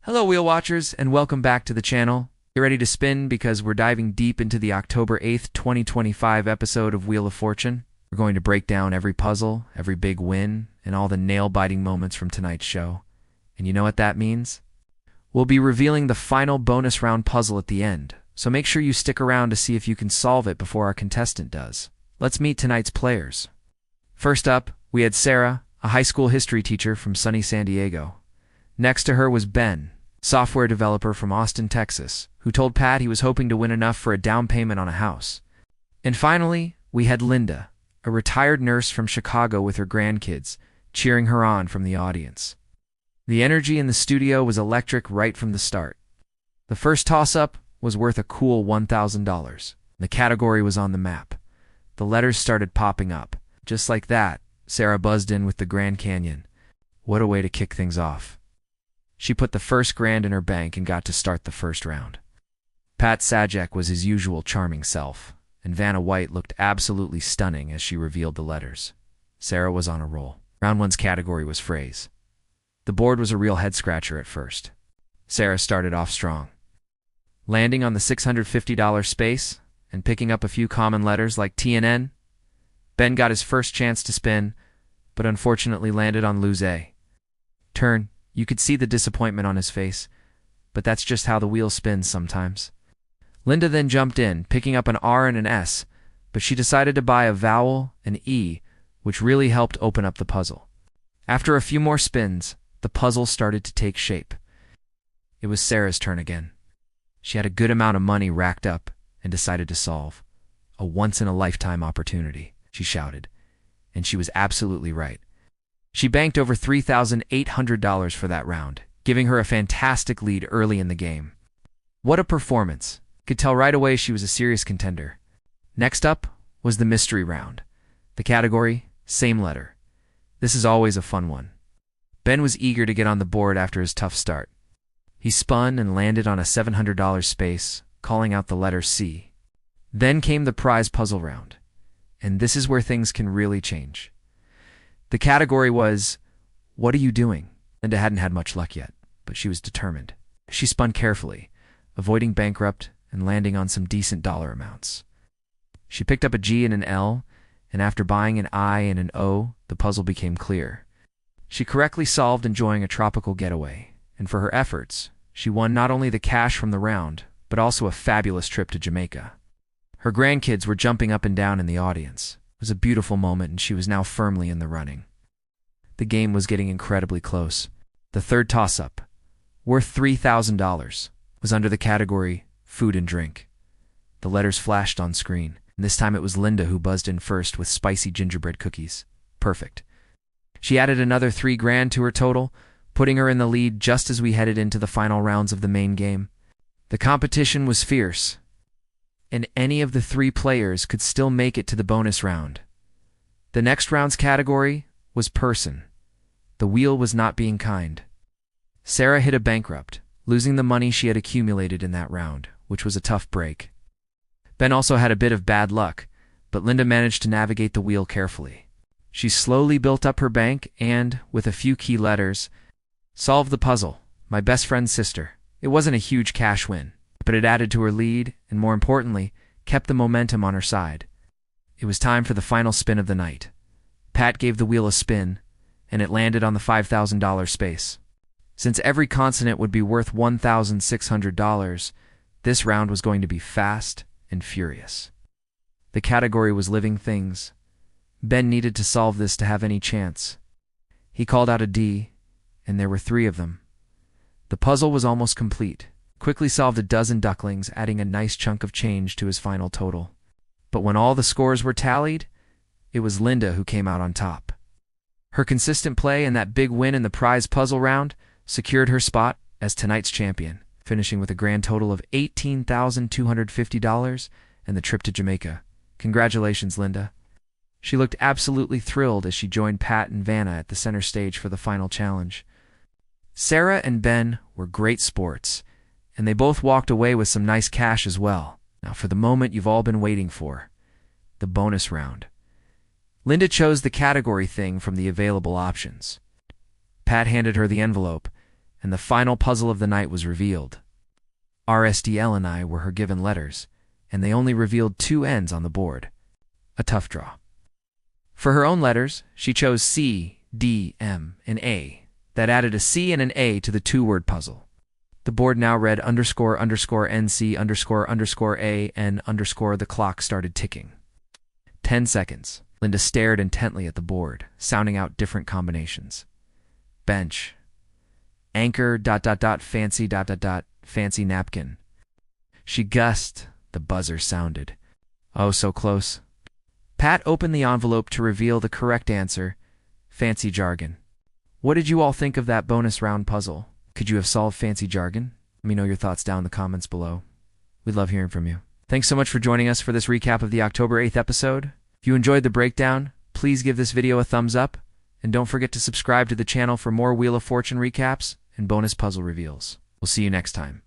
Hello, Wheel Watchers, and welcome back to the channel. Get ready to spin because we're diving deep into the October 8th, 2025 episode of Wheel of Fortune. We're going to break down every puzzle, every big win, and all the nail-biting moments from tonight's show. And you know what that means? We'll be revealing the final bonus round puzzle at the end, so make sure you stick around to see if you can solve it before our contestant does. Let's meet tonight's players. First up, we had Sarah, a high school history teacher from sunny San Diego. Next to her was Ben, software developer from Austin, Texas, who told Pat he was hoping to win enough for a down payment on a house. And finally, we had Linda, a retired nurse from Chicago with her grandkids, cheering her on from the audience. The energy in the studio was electric right from the start. The first toss-up was worth a cool $1,000. The category was on the map. The letters started popping up. Just like that, Sarah buzzed in with the Grand Canyon. What a way to kick things off. She put the first grand in her bank and got to start the first round. Pat Sajak was his usual charming self, and Vanna White looked absolutely stunning as she revealed the letters. Sarah was on a roll. Round one's category was phrase. The board was a real head-scratcher at first. Sarah started off strong, landing on the $650 space and picking up a few common letters like T and N. Ben got his first chance to spin, but unfortunately landed on lose A. Turn. You could see the disappointment on his face, but that's just how the wheel spins sometimes. Linda then jumped in, picking up an R and an S, but she decided to buy a vowel, an E, which really helped open up the puzzle. After a few more spins, the puzzle started to take shape. It was Sarah's turn again. She had a good amount of money racked up and decided to solve. A once-in-a-lifetime opportunity, she shouted, and she was absolutely right. She banked over $3,800 for that round, giving her a fantastic lead early in the game. What a performance. Could tell right away she was a serious contender. Next up was the mystery round. The category, same letter. This is always a fun one. Ben was eager to get on the board after his tough start. He spun and landed on a $700 space, calling out the letter C. Then came the prize puzzle round, and this is where things can really change. The category was, what are you doing? Linda hadn't had much luck yet, but she was determined. She spun carefully, avoiding bankrupt and landing on some decent dollar amounts. She picked up a G and an L, and after buying an I and an O, the puzzle became clear. She correctly solved enjoying a tropical getaway, and for her efforts, she won not only the cash from the round, but also a fabulous trip to Jamaica. Her grandkids were jumping up and down in the audience. It was a beautiful moment, and she was now firmly in the running. The game was getting incredibly close. The third toss-up, worth $3,000, was under the category food and drink. The letters flashed on screen, and this time it was Linda who buzzed in first with spicy gingerbread cookies. Perfect. She added another $3,000 to her total, putting her in the lead just as we headed into the final rounds of the main game. The competition was fierce, and any of the three players could still make it to the bonus round. The next round's category was person. The wheel was not being kind. Sarah hit a bankrupt, losing the money she had accumulated in that round, which was a tough break. Ben also had a bit of bad luck, but Linda managed to navigate the wheel carefully. She slowly built up her bank and, with a few key letters, solved the puzzle, my best friend's sister. It wasn't a huge cash win, but it added to her lead and, more importantly, kept the momentum on her side. It was time for the final spin of the night. Pat gave the wheel a spin, and it landed on the $5,000 space. Since every consonant would be worth $1,600, this round was going to be fast and furious. The category was living things. Ben needed to solve this to have any chance. He called out a D, and there were three of them. The puzzle was almost complete. Quickly solved a dozen ducklings, adding a nice chunk of change to his final total. But when all the scores were tallied, it was Linda who came out on top. Her consistent play and that big win in the prize puzzle round secured her spot as tonight's champion, finishing with a grand total of $18,250 and the trip to Jamaica. Congratulations, Linda. She looked absolutely thrilled as she joined Pat and Vanna at the center stage for the final challenge. Sarah and Ben were great sports, and they both walked away with some nice cash as well. Now for the moment you've all been waiting for, the bonus round. Linda chose the category thing from the available options. Pat handed her the envelope, and the final puzzle of the night was revealed. RSDL and I were her given letters, and they only revealed two ends on the board. A tough draw. For her own letters, she chose C, D, M, and A. That added a C and an A to the two-word puzzle. The board now read underscore underscore NC underscore underscore A and underscore the clock started ticking. 10 seconds. Linda stared intently at the board, sounding out different combinations. Bench. Anchor ... fancy ... fancy napkin. She guessed. The buzzer sounded. Oh, so close. Pat opened the envelope to reveal the correct answer. Fancy jargon. What did you all think of that bonus round puzzle? Could you have solved fancy jargon? Let me know your thoughts down in the comments below. We'd love hearing from you. Thanks so much for joining us for this recap of the October 8th episode. If you enjoyed the breakdown, please give this video a thumbs up, and don't forget to subscribe to the channel for more Wheel of Fortune recaps and bonus puzzle reveals. We'll see you next time.